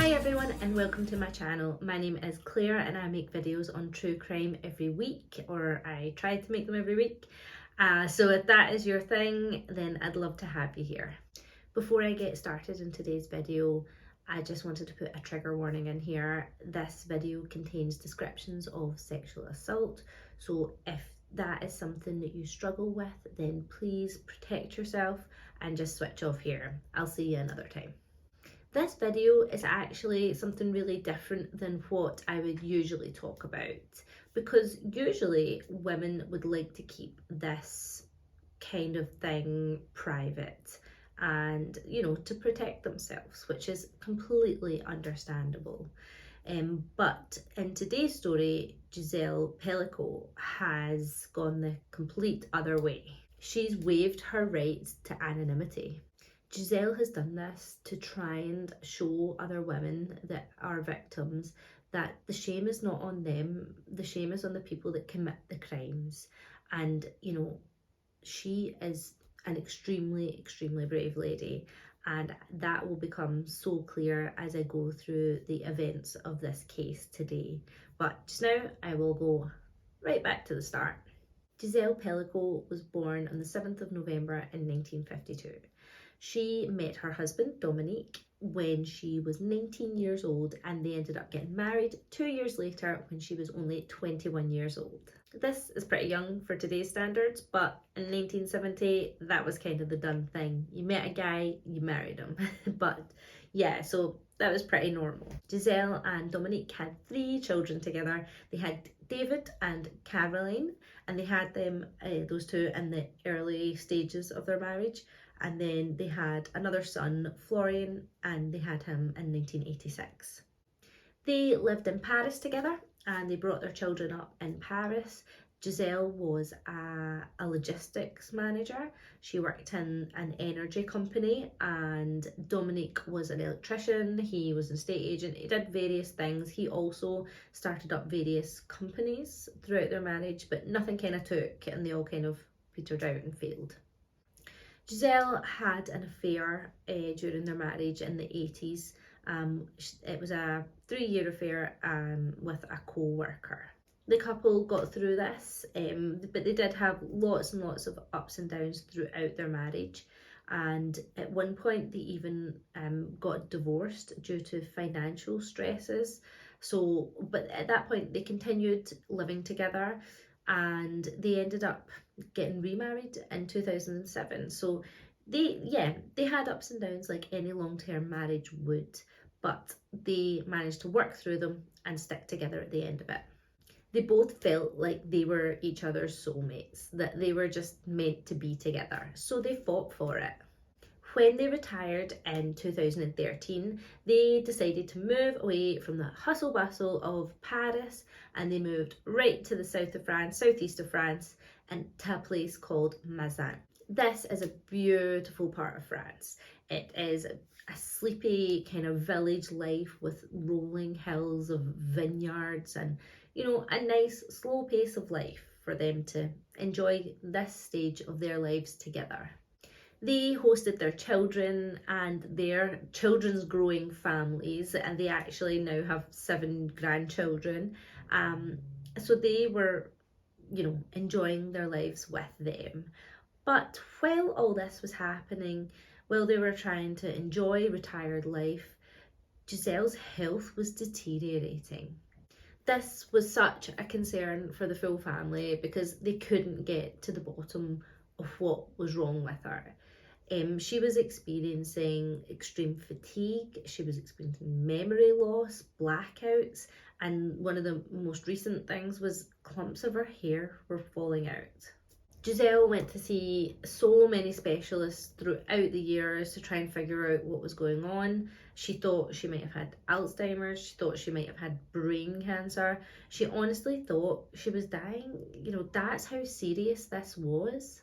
Hi everyone and welcome to my channel. My name is Claire and I make videos on true crime every week, or I try to make them every week. So if that is your thing, then I'd love to have you here. Before I get started in today's video, I just wanted to put a trigger warning in here. This video contains descriptions of sexual assault, so if that is something that you struggle with, then please protect yourself and just switch off here. I'll see you another time. This video is actually something really different than what I would usually talk about, because usually women would like to keep this kind of thing private and, to protect themselves, which is completely understandable. But in today's story, Giselle Pellico has gone the complete other way. She's waived her rights to anonymity. Giselle has done this to try and show other women that are victims that the shame is not on them, the shame is on the people that commit the crimes. And, she is an extremely, extremely brave lady, and that will become so clear as I go through the events of this case today. But just now, I will go right back to the start. Giselle Pellico was born on the 7th of November in 1952. She met her husband, Dominique, when she was 19 years old, and they ended up getting married 2 years later when she was only 21 years old. This is pretty young for today's standards, but in 1970, that was kind of the done thing. You met a guy, you married him. But yeah, so that was pretty normal. Giselle and Dominique had 3 children together. They had David and Caroline, and they had them, those two, in the early stages of their marriage. And then they had another son, Florian, and they had him in 1986. They lived in Paris together and they brought their children up in Paris. Giselle was a logistics manager. She worked in an energy company, and Dominique was an electrician. He was an estate agent. He did various things. He also started up various companies throughout their marriage, but nothing kind of took, and they all kind of petered out and failed. Giselle had an affair during their marriage in the 80s. It was a 3-year affair with a co-worker. The couple got through this, but they did have lots and lots of ups and downs throughout their marriage. And at one point, they even got divorced due to financial stresses. But at that point, they continued living together, and they ended up getting remarried in 2007. So they had ups and downs like any long-term marriage would, but they managed to work through them and stick together at the end of it. They both felt like they were each other's soulmates, that they were just meant to be together, so they fought for it. When they retired in 2013, they decided to move away from the hustle bustle of Paris, and they moved right to the south of France, southeast of France, and to a place called Mazan. This is a beautiful part of France. It is a sleepy kind of village life with rolling hills of vineyards and, a nice slow pace of life for them to enjoy this stage of their lives together. They hosted their children and their children's growing families, and they actually now have 7 grandchildren. So they were, enjoying their lives with them. But while all this was happening, while they were trying to enjoy retired life, Giselle's health was deteriorating. This was such a concern for the full family because they couldn't get to the bottom of what was wrong with her. She was experiencing extreme fatigue, she was experiencing memory loss, blackouts, and one of the most recent things was clumps of her hair were falling out. Giselle went to see so many specialists throughout the years to try and figure out what was going on. She thought she might have had Alzheimer's, she thought she might have had brain cancer. She honestly thought she was dying. That's how serious this was.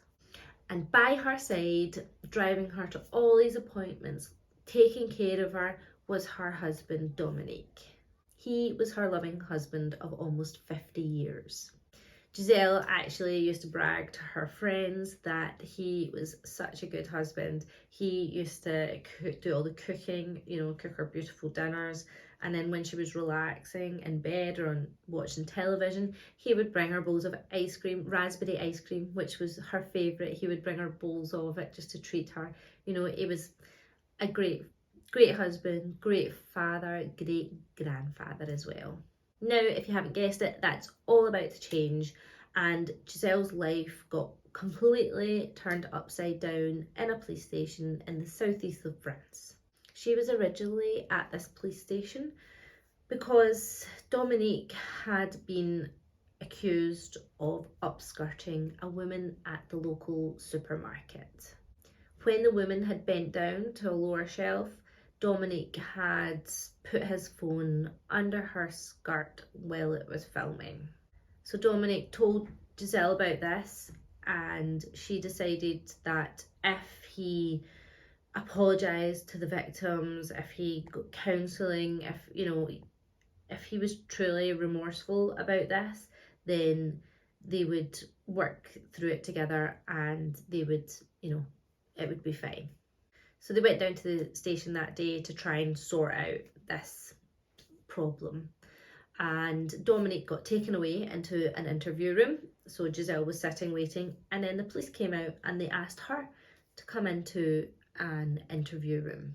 And by her side, driving her to all these appointments, taking care of her, was her husband, Dominique. He was her loving husband of almost 50 years. Giselle actually used to brag to her friends that he was such a good husband. He used to do all the cooking, you know, cook her beautiful dinners. And then when she was relaxing in bed or watching television, he would bring her bowls of ice cream, raspberry ice cream, which was her favourite. He would bring her bowls of it just to treat her. You know, it was a great husband, great father, great grandfather as well. Now, if you haven't guessed it, that's all about to change, and Giselle's life got completely turned upside down in a police station in the southeast of France. She was originally at this police station because Dominique had been accused of upskirting a woman at the local supermarket. When the woman had bent down to a lower shelf, Dominique had put his phone under her skirt while it was filming. So Dominique told Giselle about this, and she decided that if he apologised to the victims, if he got counselling, if he was truly remorseful about this, then they would work through it together and they would, it would be fine. So they went down to the station that day to try and sort out this problem. And Dominique got taken away into an interview room. So Giselle was sitting waiting, and then the police came out and they asked her to come into an interview room.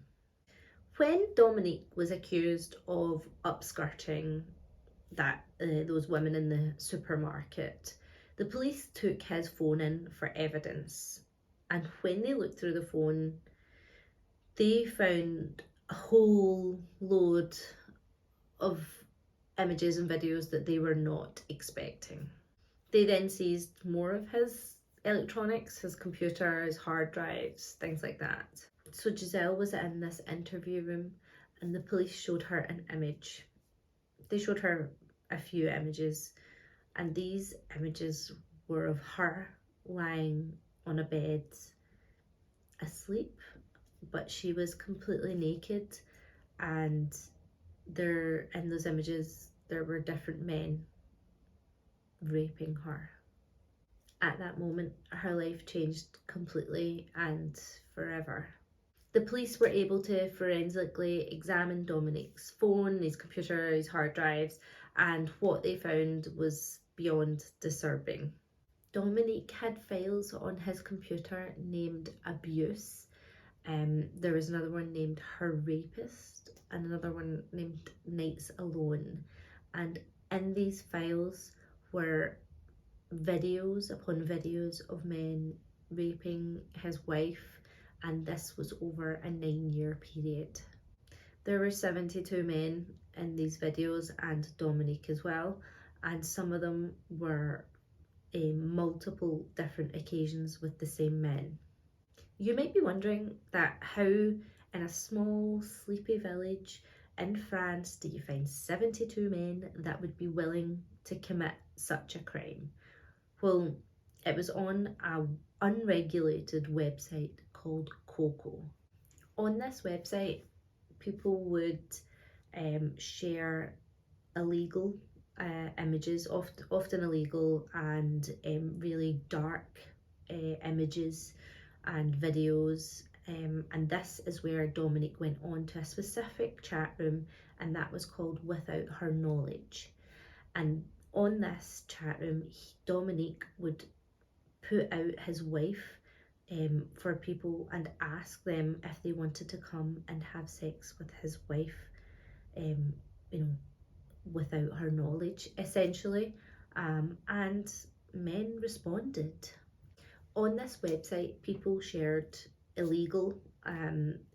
When Dominique was accused of upskirting those women in the supermarket, the police took his phone in for evidence. And when they looked through the phone, they found a whole load of images and videos that they were not expecting. They then seized more of his electronics, his computer, his hard drives, things like that. So Giselle was in this interview room and the police showed her an image. They showed her a few images, and these images were of her lying on a bed asleep, but she was completely naked, and in those images there were different men raping her. At that moment, her life changed completely and forever. The police were able to forensically examine Dominique's phone, his computer, his hard drives, and what they found was beyond disturbing. Dominique had files on his computer named Abuse. There was another one named Her Rapist and another one named Nights Alone. And in these files were videos upon videos of men raping his wife, and this was over a 9-year period. There were 72 men in these videos, and Dominique as well, and some of them were multiple different occasions with the same men. You might be wondering that how in a small sleepy village in France do you find 72 men that would be willing to commit such a crime? Well, it was on an unregulated website called Coco. On this website, people would share illegal images, often illegal and really dark images and videos. And this is where Dominique went on to a specific chat room, and that was called Without Her Knowledge. And on this chat room, Dominique would put out his wife for people and ask them if they wanted to come and have sex with his wife, without her knowledge, essentially. And men responded. On this website, people shared illegal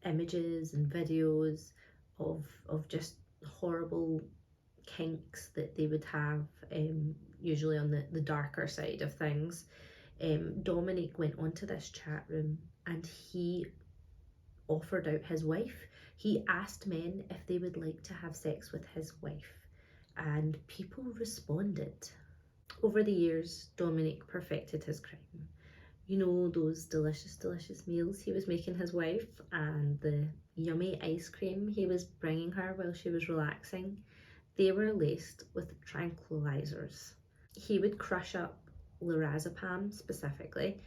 images and videos of just horrible kinks that they would have, usually on the darker side of things. Dominique went onto this chat room and he offered out his wife. He asked men if they would like to have sex with his wife, and people responded. Over the years, Dominique perfected his crime. You know, those delicious meals he was making his wife and the yummy ice cream he was bringing her while she was relaxing, they were laced with tranquilizers. He would crush up lorazepam specifically,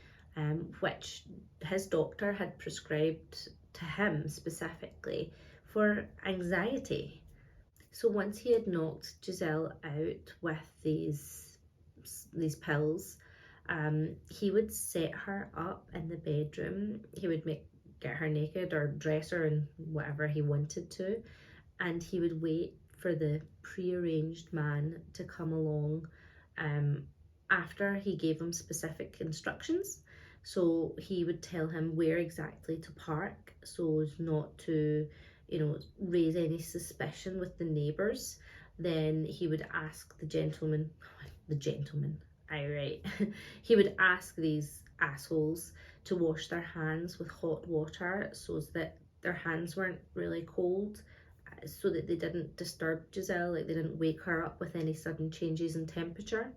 which his doctor had prescribed to him specifically for anxiety. So once he had knocked Giselle out with these pills, he would set her up in the bedroom. He would get her naked or dress her in whatever he wanted to, and he would wait for the prearranged man to come along after he gave him specific instructions. So he would tell him where exactly to park so as not to, raise any suspicion with the neighbours. Then he would ask the gentleman, right? He would ask these assholes to wash their hands with hot water so that their hands weren't really cold, so that they didn't disturb Giselle, like they didn't wake her up with any sudden changes in temperature.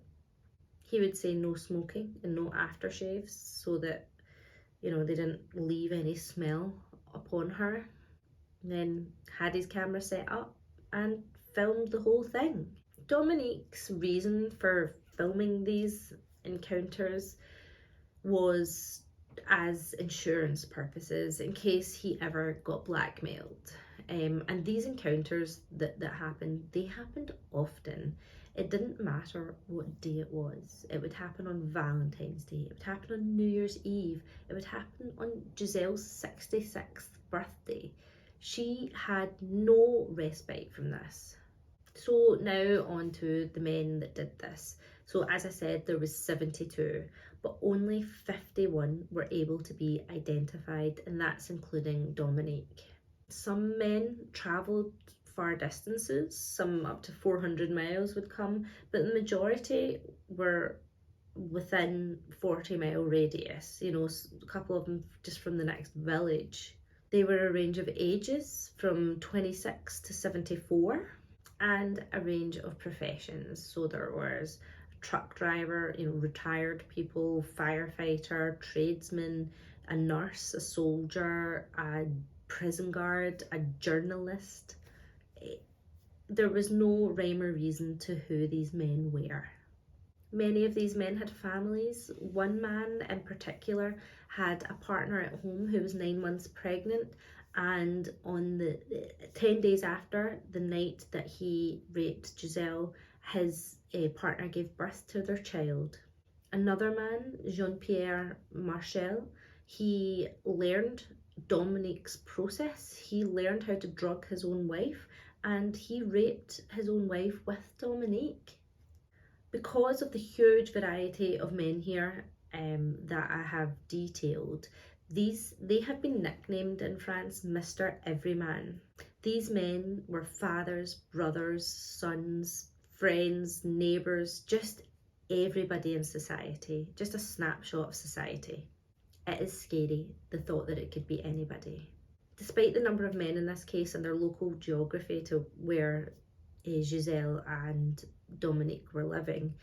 He would say no smoking and no aftershaves so that, they didn't leave any smell upon her. And then had his camera set up and filmed the whole thing. Dominique's reason for filming these encounters was as insurance purposes in case he ever got blackmailed. And these encounters that happened, they happened often. It didn't matter what day it was. It would happen on Valentine's Day. It would happen on New Year's Eve. It would happen on Giselle's 66th birthday. She had no respite from this. So now on to the men that did this. So as I said, there was 72, but only 51 were able to be identified, and that's including Dominique. Some men travelled far distances, some up to 400 miles would come, but the majority were within 40-mile radius, a couple of them just from the next village. They were a range of ages from 26 to 74 and a range of professions. So there was a truck driver, retired people, firefighter, tradesman, a nurse, a soldier, a prison guard, a journalist. There was no rhyme or reason to who these men were. Many of these men had families. One man in particular had a partner at home who was 9 months pregnant, and on the 10 days after the night that he raped Giselle, his partner gave birth to their child. Another man, Jean-Pierre Marchel, he learned Dominique's process. He learned how to drug his own wife, and he raped his own wife with Dominique. Because of the huge variety of men here that I have detailed, they have been nicknamed in France Mr. Everyman. These men were fathers, brothers, sons, friends, neighbours, just everybody in society, just a snapshot of society. It is scary, the thought that it could be anybody. Despite the number of men in this case and their local geography to where Giselle and Dominique were living,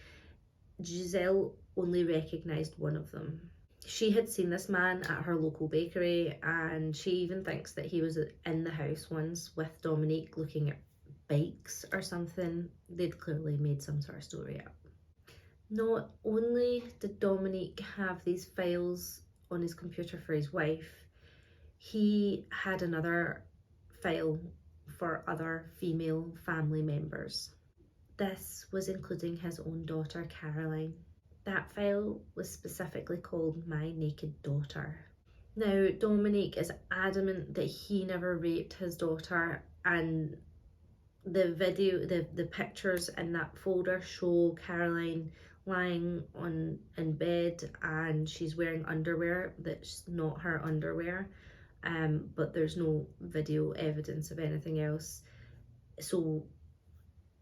Giselle only recognised one of them. She had seen this man at her local bakery, and she even thinks that he was in the house once with Dominique looking at bikes or something. They'd clearly made some sort of story up. Not only did Dominique have these files on his computer for his wife, he had another file for other female family members. This was including his own daughter, Caroline. That file was specifically called My Naked Daughter. Now, Dominique is adamant that he never raped his daughter, and the video, the pictures in that folder show Caroline lying in bed, and she's wearing underwear that's not her underwear, but there's no video evidence of anything else. So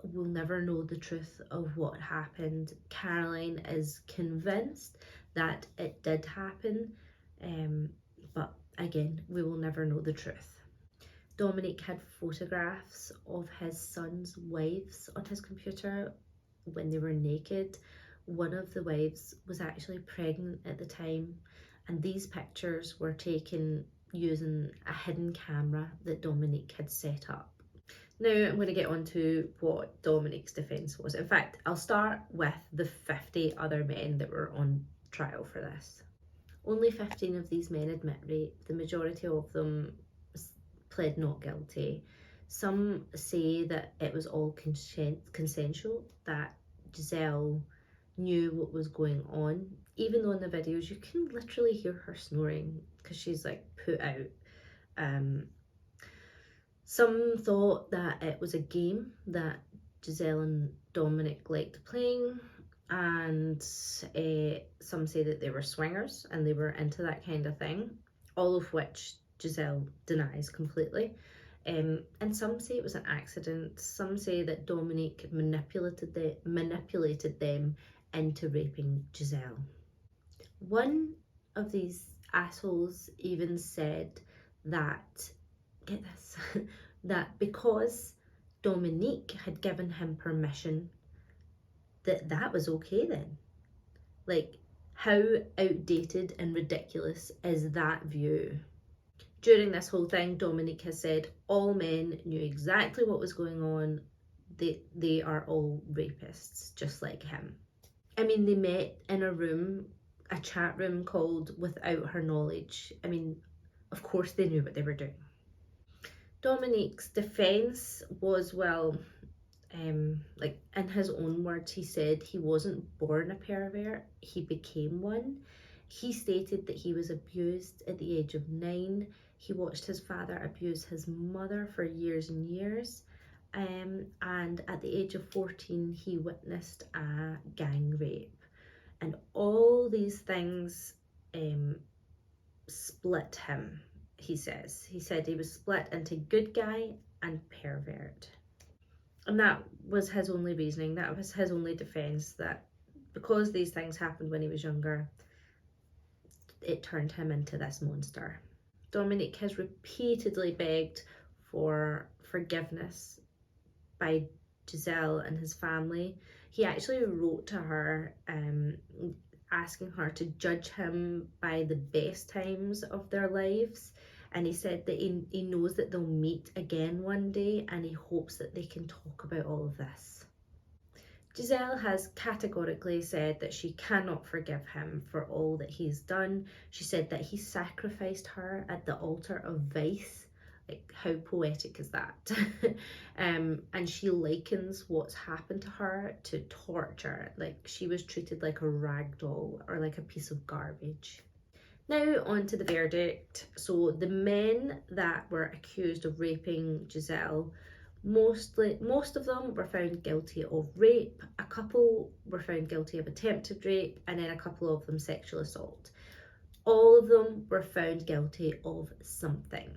we'll never know the truth of what happened. Caroline is convinced that it did happen, but again, we will never know the truth. Dominique had photographs of his son's wives on his computer when they were naked. One of the wives was actually pregnant at the time, and these pictures were taken using a hidden camera that Dominique had set up. Now I'm going to get on to what Dominique's defence was. In fact, I'll start with the 50 other men that were on trial for this. Only 15 of these men admit rape. The majority of them pled not guilty. Some say that it was all consensual, that Giselle knew what was going on, even though in the videos you can literally hear her snoring because she's like put out. Some thought that it was a game that Giselle and Dominic liked playing, and some say that they were swingers and they were into that kind of thing, all of which Giselle denies completely. And some say it was an accident. Some say that Dominic manipulated them into raping Giselle. One of these assholes even said that, get this, that because Dominique had given him permission, that was okay then. Like, how outdated and ridiculous is that view? During this whole thing, Dominique has said all men knew exactly what was going on. They are all rapists, just like him. I mean, they met in a chat room called Without Her Knowledge. I mean, of course they knew what they were doing. Dominique's defence was, well, like in his own words, he said he wasn't born a pervert, he became one. He stated that he was abused at the age of 9. He watched his father abuse his mother for years and years. And at the age of 14, he witnessed a gang rape. And all these things split him, he says. He said he was split into good guy and pervert. And that was his only reasoning, that was his only defence, that because these things happened when he was younger, it turned him into this monster. Dominique has repeatedly begged for forgiveness by Giselle and his family. He actually wrote to her asking her to judge him by the best times of their lives, and he said that he knows that they'll meet again one day and he hopes that they can talk about all of this. Giselle has categorically said that she cannot forgive him for all that he's done. She said that he sacrificed her at the altar of vice. Like, how poetic is that? And she likens what's happened to her to torture. Like, she was treated like a rag doll or like a piece of garbage. Now on to the verdict. So the men that were accused of raping Giselle, most of them were found guilty of rape. A couple were found guilty of attempted rape, and then a couple of them sexual assault. All of them were found guilty of something.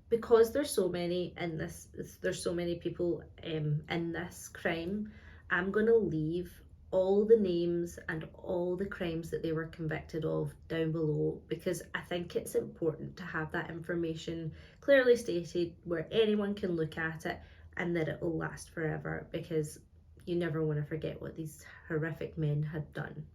Because there's so many in this, there's so many people in this crime, I'm going to leave all the names and all the crimes that they were convicted of down below, because I think it's important to have that information clearly stated where anyone can look at it and that it will last forever, because you never want to forget what these horrific men had done.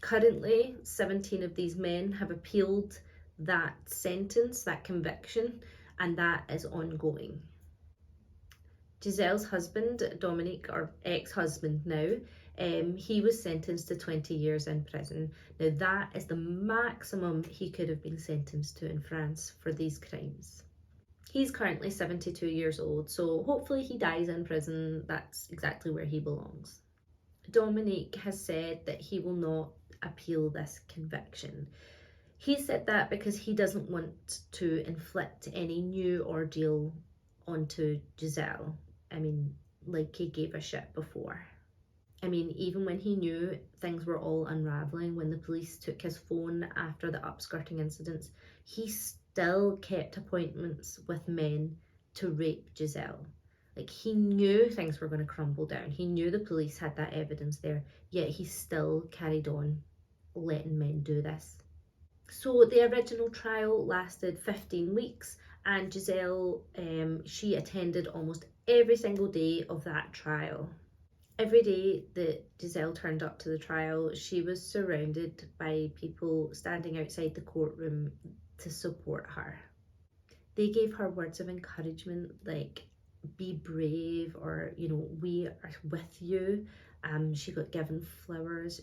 Currently, 17 of these men have appealed that sentence, that conviction, and that is ongoing. Giselle's husband, Dominique, or ex-husband now, he was sentenced to 20 years in prison. Now that is the maximum he could have been sentenced to in France for these crimes. He's currently 72 years old, so hopefully he dies in prison. That's exactly where he belongs. Dominique has said that he will not appeal this conviction. He said that because he doesn't want to inflict any new ordeal onto Giselle. I mean, like he gave a shit before. I mean, even when he knew things were all unravelling, when the police took his phone after the upskirting incidents, he still kept appointments with men to rape Giselle. Like, he knew things were going to crumble down. He knew the police had that evidence there, yet he still carried on letting men do this. So the original trial lasted 15 weeks, and Giselle, she attended almost every single day of that trial. Every day that Giselle turned up to the trial, she was surrounded by people standing outside the courtroom to support her. They gave her words of encouragement, like, be brave, or you know, we are with you. She got given flowers.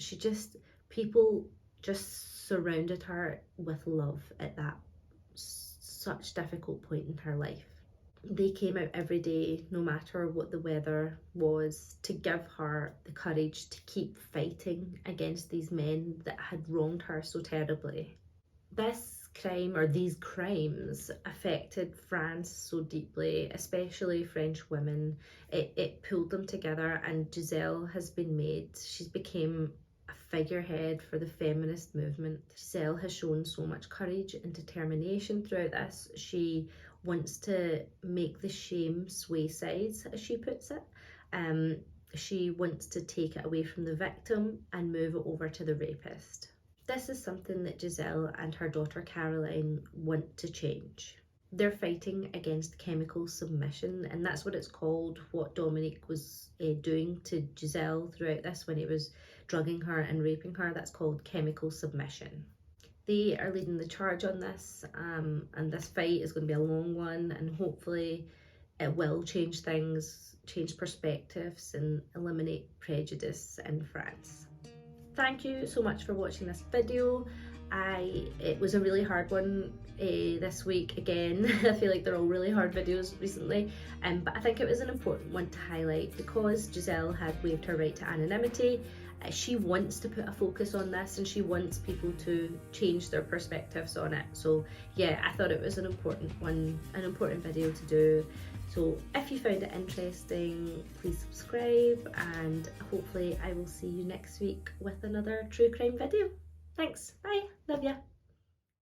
People just surrounded her with love at that such difficult point in her life. They came out every day, no matter what the weather was, to give her the courage to keep fighting against these men that had wronged her so terribly. This crime, or these crimes, affected France so deeply, especially French women. It pulled them together, and Giselle has been made, she's become a figurehead for the feminist movement. Giselle has shown so much courage and determination throughout this. She wants to make the shame sway sides, as she puts it. She wants to take it away from the victim and move it over to the rapist. This is something that Giselle and her daughter Caroline want to change. They're fighting against chemical submission, and that's what it's called, what Dominique was doing to Giselle throughout this when he was drugging her and raping her. That's called chemical submission. They are leading the charge on this, and this fight is going to be a long one, and hopefully it will change things, change perspectives, and eliminate prejudice in France. Thank you so much for watching this video. It was a really hard one this week again. I feel like they're all really hard videos recently, but I think it was an important one to highlight because Giselle had waived her right to anonymity. She wants to put a focus on this, and she wants people to change their perspectives on it. So yeah, I thought it was an important one, an important video to do. So if you found it interesting, please subscribe, and hopefully I will see you next week with another true crime video. Thanks, bye, love ya.